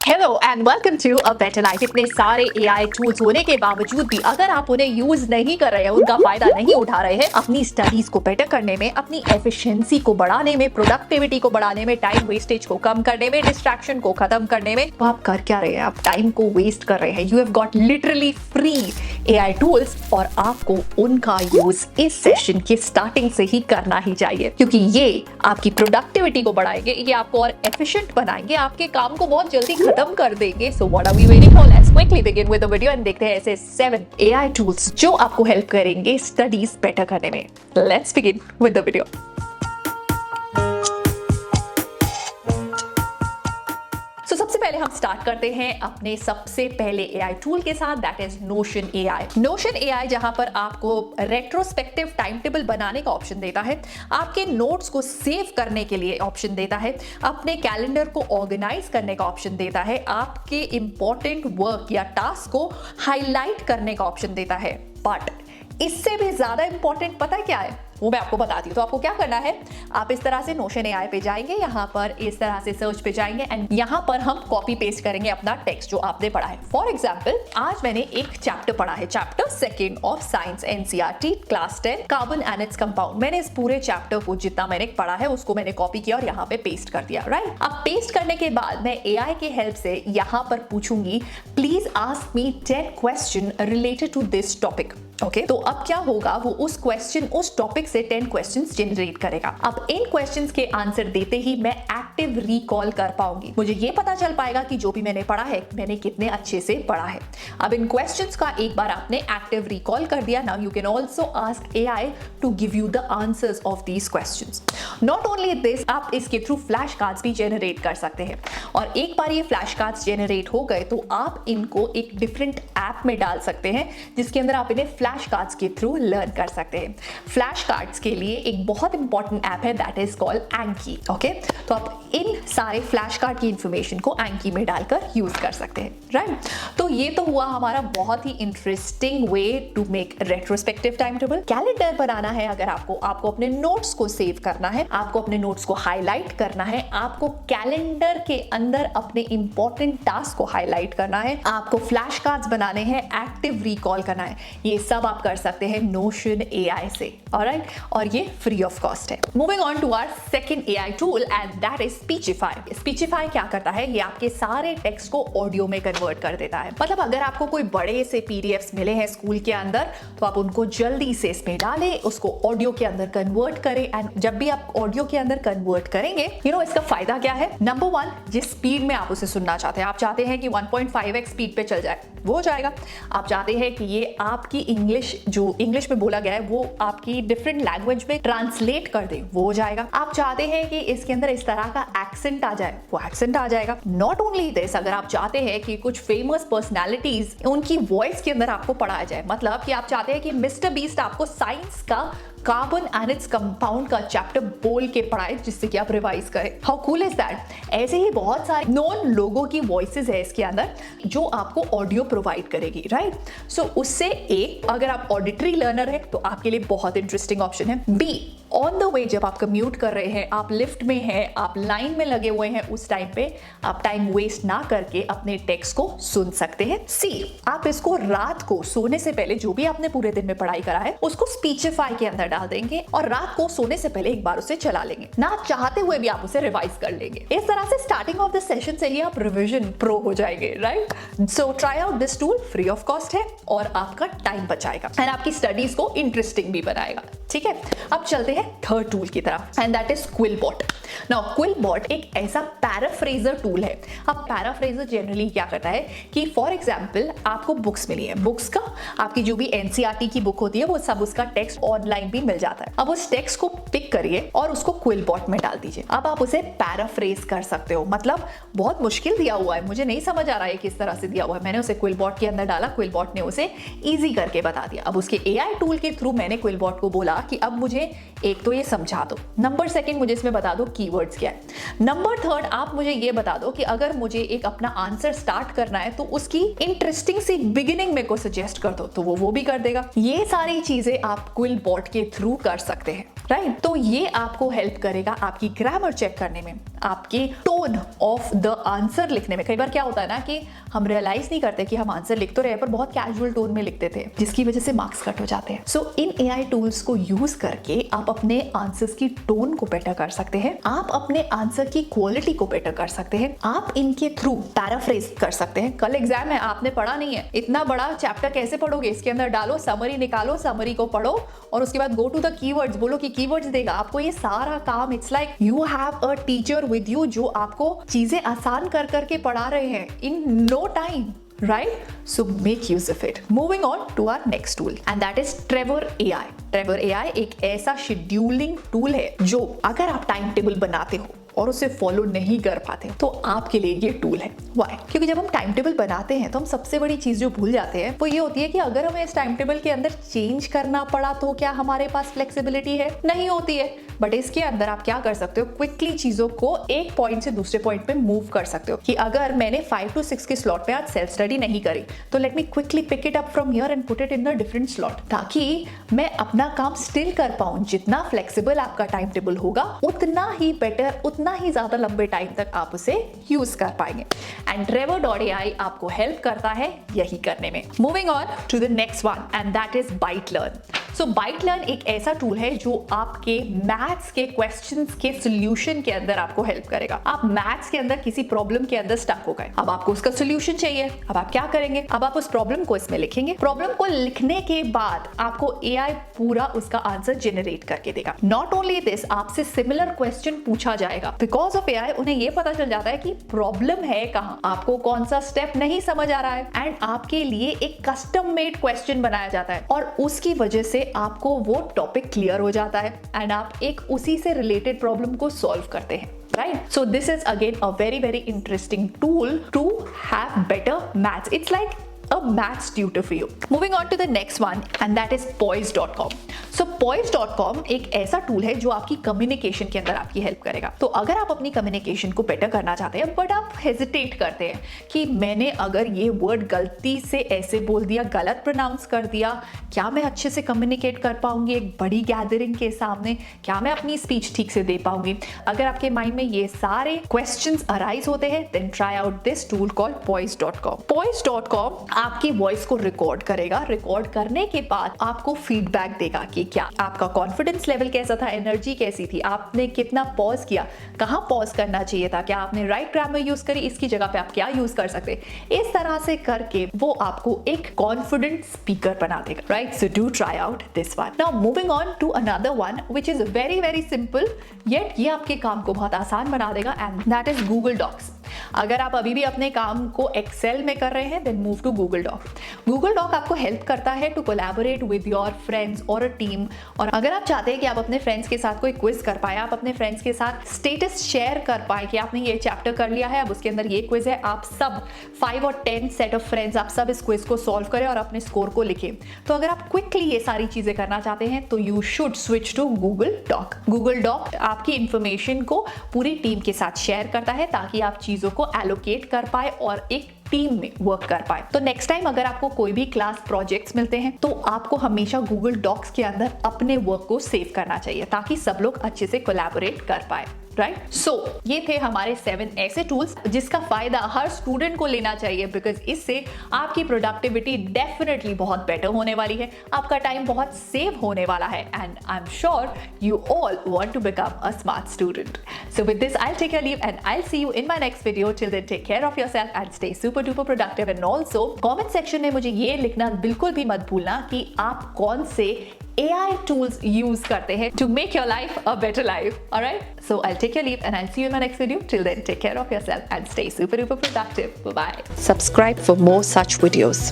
Hello and welcome to a better life. इतने सारे AI tools होने के बावजूद भी अगर आप उन्हें यूज नहीं कर रहे हैं, उनका फायदा नहीं उठा रहे हैं अपनी स्टडीज को बेटर करने में, अपनी एफिशिएंसी को बढ़ाने में, प्रोडक्टिविटी को बढ़ाने में, टाइम वेस्टेज को कम करने में, डिस्ट्रैक्शन को खत्म करने में, तो आप कर क्या रहे हैं? आप टाइम को वेस्ट कर रहे हैं। You have got literally free AI tools और आपको उनका यूज इस सेशन के स्टार्टिंग से ही करना ही चाहिए, क्योंकि ये आपकी प्रोडक्टिविटी को बढ़ाएंगे, ये आपको और एफिशिएंट बनाएंगे, आपके काम को बहुत जल्दी खत्म कर देंगे। So what are we waiting for? Let's quickly begin with the video and देखते हैं ऐसे 7 एआई टूल्स जो आपको हेल्प करेंगे स्टडीज बेटर करने में। Let's begin with the video. सबसे पहले हम स्टार्ट करते हैं अपने सबसे पहले एआई टूल के साथ, that is notion AI. Notion AI जहां पर आपको रेट्रोस्पेक्टिव टाइम टेबल बनाने का ऑप्शन देता है, आपके नोट्स को सेव करने के लिए ऑप्शन देता है, अपने कैलेंडर को ऑर्गेनाइज करने का ऑप्शन देता है, आपके इंपॉर्टेंट वर्क या टास्क को हाईलाइट करने का ऑप्शन देता है। बट इससे भी ज्यादा इंपॉर्टेंट पता है क्या है? वो मैं आपको बताती हूँ। तो आपको क्या करना है, आप इस तरह से नोशन एआई पे जाएंगे, यहाँ पर इस तरह से सर्च पे जाएंगे एंड यहाँ पर हम कॉपी पेस्ट करेंगे अपना टेक्स्ट जो आपने पढ़ा है। फॉर एग्जाम्पल आज मैंने एक चैप्टर पढ़ा है, chapter 2 of science NCERT class 10 carbon and its compound. मैंने इस पूरे चैप्टर को जितना मैंने पढ़ा है उसको मैंने कॉपी किया और यहाँ पे पेस्ट कर दिया, राइट। अब पेस्ट करने के बाद मैं एआई की हेल्प से यहाँ पर पूछूंगी, please ask me 10 question related to this topic. Okay, तो अब क्या होगा, वो उस टॉपिक से 10 क्वेश्चंस जनरेट करेगा। अब इन क्वेश्चंस के आंसर देते ही मैं एक्टिव रिकॉल कर पाऊंगी, मुझे ये पता चल पाएगा कि जो भी मैंने पढ़ा है मैंने कितने अच्छे से पढ़ा है। अब इन क्वेश्चंस का एक बार आपने एक्टिव रिकॉल कर दिया, now you can also ask AI to give you the answers of these questions. Not only this, आप इसके थ्रू फ्लैश कार्ड्स भी जनरेट कर सकते हैं और एक बार ये फ्लैश कार्ड्स जनरेट हो गए तो आप इनको एक डिफरेंट ऐप में डाल सकते हैं जिसके अंदर आप इन्हें फ्लैश कार्ड्स के थ्रू लर्न कर सकते हैं। फ्लैश कार्ड्स के लिए एक बहुत इंपॉर्टेंट ऐप है, दैट इज कॉल्ड एंकी। ओके, तो आप इन सारे फ्लैश कार्ड की इंफॉर्मेशन को एंकी में डालकर यूज कर सकते हैं, राइट। तो ये तो हुआ हमारा बहुत ही interesting way to make retrospective time table. Calendar बनाना है अगर आपको अपने नोट्स को सेव करना है, आपको अपने नोट्स को हाईलाइट करना है, आपको कैलेंडर के अंदर अपने इंपॉर्टेंट टास्क को हाईलाइट करना है, आपको फ्लैश कार्ड्स बनाने हैं, एक्टिव रिकॉल करना है, ये सब आप कर सकते हैं नोशन एआई से, ऑलराइट, और ये फ्री ऑफ कॉस्ट है। Moving on to our second AI tool and that is Speechify. Speechify क्या करता है, ये आपके सारे टेक्स्ट को ऑडियो में कन्वर्ट कर देता है। मतलब अगर आपको कोई बड़े से पीडीएफ्स मिले हैं स्कूल के अंदर तो आप उनको जल्दी से इसमें डालें, उसको ऑडियो के अंदर कन्वर्ट करें एंड जब भी आप ऑडियो के अंदर कन्वर्ट करेंगे, इसका फायदा क्या है? नंबर 1, जिस स्पीड में आप उसे सुनना चाहते हैं, आप चाहते हैं कि 1.5x स्पीड पे चल जाए, वो हो जाएगा। आप चाहते हैं कि ये आपकी जो इंग्लिश में बोला गया है वो आपकी डिफरेंट लैंग्वेज में ट्रांसलेट कर दे, वो हो जाएगा। आप चाहते हैं कि इसके अंदर इस तरह का एक्सेंट आ जाए, वो एक्सेंट आ जाएगा। नॉट ओनली दिस, अगर आप चाहते हैं कि कुछ फेमस पर्सनालिटीज उनकी वॉइस के अंदर आपको पढ़ाया जाए, मतलब कि आप चाहते हैं कि मिस्टर बीस्ट आपको साइंस का कार्बन एंड इट्स कंपाउंड का चैप्टर बोल के पढ़ाए जिससे कि आप रिवाइज करें, हाउ कूल इज दैट। ऐसे ही बहुत सारे नॉन लोगों की वॉइसेस है इसके अंदर जो आपको ऑडियो प्रोवाइड करेगी, राइट। सो उससे अगर आप ऑडिटरी लर्नर है तो आपके लिए बहुत इंटरेस्टिंग ऑप्शन है। बी, ऑन द वे जब आप कम्यूट कर रहे हैं, आप लिफ्ट में हैं, आप लाइन में लगे हुए हैं, उस टाइम पे आप टाइम वेस्ट ना करके अपने टेक्स्ट को सुन सकते हैं। सी, आप इसको रात को सोने से पहले जो भी आपने पूरे दिन में पढ़ाई करा है उसको स्पीचिफाई के अंदर डाल देंगे और रात को सोने से पहले एक बार उसे चला लेंगे, ना चाहते हुए भी आप उसे रिवाइज कर लेंगे। इस तरह से स्टार्टिंग ऑफ द सेशन से ही आप रिवीजन प्रो हो जाएंगे, right. So try out this tool, free of cost है और आपका टाइम बचाएगा एंड आपकी स्टडीज को इंटरेस्टिंग भी बनाएगा, ठीक है। अब चलते हैं थर्ड टूल की तरफ and that is QuillBot. Now QuillBot एक ऐसा पैराफ्रेजर टूल है। अब पैराफ्रेजर जनरली क्या करता है कि फॉर एग्जांपल आपको बुक्स मिली है, बुक्स का आपकी जो भी एनसीईआरटी की बुक होती है वो सब उसका टेक्स्ट ऑनलाइन भी मिल जाता है। अब उस टेक्स्ट को पिक करिए और उसको क्विलबॉट में डाल दीजिए। अब आप उसे पैराफ्रेज कर सकते हो, मतलब बहुत मुश्किल दिया हुआ है, मुझे नहीं समझ आ रहा है किस तरह से दिया हुआ है, मैंने उसे क्विलबॉट के अंदर डाला, क्विलबॉट ने उसे इजी करके बता दिया। अब उसके एआई टूल के थ्रू मैंने क्विलबॉट को बोला कि अब मुझे एक तो ये समझा दो, नंबर 2 मुझे इसमें बता दो कीवर्ड्स क्या है, नंबर 3 आप मुझे ये बता दो कि अगर मुझे एक अपना आंसर स्टार्ट करना है तो उसकी इंटरेस्टिंग सी बिगिनिंग मेरे को सजेस्ट कर दो, तो वो भी कर देगा। ये सारी चीजें आप क्विलबॉट के थ्रू कर सकते हैं। राइट तो ये आपको हेल्प करेगा आपकी ग्रामर चेक करने में, आपके टोन ऑफ द आंसर लिखने में। कई बार क्या होता है ना कि हम रियलाइज नहीं करते कि हम आंसर लिख तो रहे पर बहुत कैजुअल टोन में लिखते थे, जिसकी वजह से मार्क्स कट हो जाते हैं। सो इन एआई टूल्स को यूज करके आप अपने आंसर्स की टोन को बेटर कर सकते हैं, आप अपने आंसर की क्वालिटी को बेटर कर सकते हैं, आप इनके थ्रू पैराफ्रेज कर सकते हैं। कल एग्जाम है, आपने पढ़ा नहीं है, इतना बड़ा चैप्टर कैसे पढ़ोगे? इसके अंदर डालो समरी, निकालो समरी को पढ़ो और उसके बाद गो टू द कीवर्ड्स, बोलो कि कीवर्ड्स देगा आपको ये सारा काम। It's like you have a teacher with you जो आपको चीजें आसान कर करके पढ़ा रहे हैं in no time, right? So make use of it. Moving on to our next tool and that is Trevor AI. Trevor AI एक ऐसा शेड्यूलिंग टूल है जो अगर आप टाइम टेबल बनाते हो और उसे फॉलो नहीं कर पाते तो आपके लिए ये टूल है। Why? क्योंकि जब हम टाइम टेबल बनाते हैं तो हम सबसे बड़ी चीज जो भूल जाते हैं वो ये होती है कि अगर हमें इस टाइम टेबल के अंदर चेंज करना पड़ा तो क्या हमारे पास फ्लेक्सिबिलिटी है? नहीं होती है। बट इसके अंदर आप क्या कर सकते हो, क्विकली चीजों को एक पॉइंट से दूसरे पॉइंट पे मूव कर सकते हो कि अगर मैंने 5 to 6 के स्लॉट पे आज सेल्फ स्टडी नहीं करी तो let me quickly pick it up from here and put it in the different slot, ताकि मैं अपना काम स्टिल कर पाऊं। जितना फ्लेक्सिबल आपका टाइम टेबल होगा उतना ही बेटर, उतना ही ज्यादा लंबे टाइम तक आप उसे यूज कर पाएंगे। एंड Trevor.ai आपको हेल्प करता है यही करने में। Moving on to the next one and that is ByteLearn। So ByteLearn एक ऐसा टूल है जो आपके मैथ्स के क्वेश्चंस के सॉल्यूशन के अंदर आपको हेल्प करेगा। आप मैथ्स के अंदर किसी प्रॉब्लम के अंदर स्टक हो गए, अब आपको उसका सॉल्यूशन चाहिए, अब आप क्या करेंगे? अब आप उस प्रॉब्लम को इसमें लिखेंगे। प्रॉब्लम को लिखने के बाद आपको एआई पूरा उसका आंसर जनरेट करके देगा। नॉट ओनली दिस, आपसे सिमिलर क्वेश्चन पूछा जाएगा। बिकॉज ऑफ एआई उन्हें ये पता चल जाता है कि प्रॉब्लम है कहां, आपको कौन सा स्टेप नहीं समझ आ रहा है, एंड आपके लिए एक कस्टम मेड क्वेश्चन बनाया जाता है और उसकी वजह से आपको वो टॉपिक क्लियर हो जाता है एंड आप एक उसी से रिलेटेड प्रॉब्लम को सॉल्व करते हैं। Right? So this is again a very interesting tool to have better maths. It's like a maths tutor for you. Moving on to the next one and that is Poise.com. So Poise.com एक ऐसा tool है जो आपकी communication के अंदर आपकी help करेगा। तो अगर आप अपनी कम्युनिकेशन को बेटर करना चाहते हैं बट आप हेजिटेट करते हैं कि मैंने अगर ये वर्ड गलती से ऐसे बोल दिया, गलत प्रोनाउंस कर दिया, क्या मैं अच्छे से कम्युनिकेट कर पाऊंगी एक बड़ी गैदरिंग के सामने, क्या मैं अपनी स्पीच ठीक से दे पाऊंगी? अगर आपके माइंड में ये सारे क्वेश्चंस अराइज होते हैं then try out this tool called Poise.com. Poise.com आपकी वॉइस को रिकॉर्ड करेगा। रिकॉर्ड करने के बाद आपको फीडबैक देगा कि क्या आपका कॉन्फिडेंस लेवल कैसा था, एनर्जी कैसी थी, आपने कितना पॉज किया, कहां पॉज करना चाहिए था, क्या आपने राइट ग्रामर यूज करी, इसकी जगह पे आप क्या यूज कर सकते। इस तरह से करके वो आपको एक कॉन्फिडेंट स्पीकर बना देगा। Right, so do try out this one. Now moving on to another one which is very simple yet ये आपके काम को बहुत आसान बना देगा and that is Google Docs. अगर आप अभी भी अपने काम को एक्सेल में कर रहे हैं then move to Google Doc. Google Doc आपको हेल्प करता है to collaborate with your friends और अ टीम। और अगर आप चाहते हैं कि आप अपने फ्रेंड्स के साथ कोई क्विज कर पाए, आप अपने फ्रेंड्स के साथ स्टेटस शेयर कर पाए कि आपने ये चैप्टर कर लिया है, अब उसके अंदर ये क्विज है, आप सब 5 और 10 सेट ऑफ फ्रेंड्स आप सब इस क्विज को सॉल्व करें और अपने स्कोर को लिखें। तो अगर आप क्विकली ये सारी चीजें करना चाहते हैं तो you should switch to Google Doc. Google Doc आपकी इंफॉर्मेशन को पूरी टीम के साथ शेयर करता है ताकि आप चीजों को एलोकेट कर पाए और एक टीम में वर्क कर पाए। तो नेक्स्ट टाइम अगर आपको कोई भी क्लास प्रोजेक्ट्स मिलते हैं तो आपको हमेशा Google Docs के अंदर अपने वर्क को सेव करना चाहिए ताकि सब लोग अच्छे से कोलैबोरेट कर पाए। राइट, सो ये थे हमारे 7 ऐसे टूल्स जिसका फायदा हर स्टूडेंट को लेना चाहिए बिकॉज इससे आपकी प्रोडक्टिविटी डेफिनेटली बहुत बेटर होने वाली है, आपका टाइम बहुत सेव होने वाला है and I am sure you all want to become a smart student. So with this I will take your leave and I will see you in my next video. Till then take care of yourself and stay super duper productive and also comment section में मुझे ये लिखना बिल्कुल भी मत भूलना कि आप कौन से AI tools use करते हैं to make your life a better life. Alright? So I'll take your leave and I'll see you in my next video. Till then, take care of yourself and stay super duper productive. Bye bye. Subscribe for more such videos.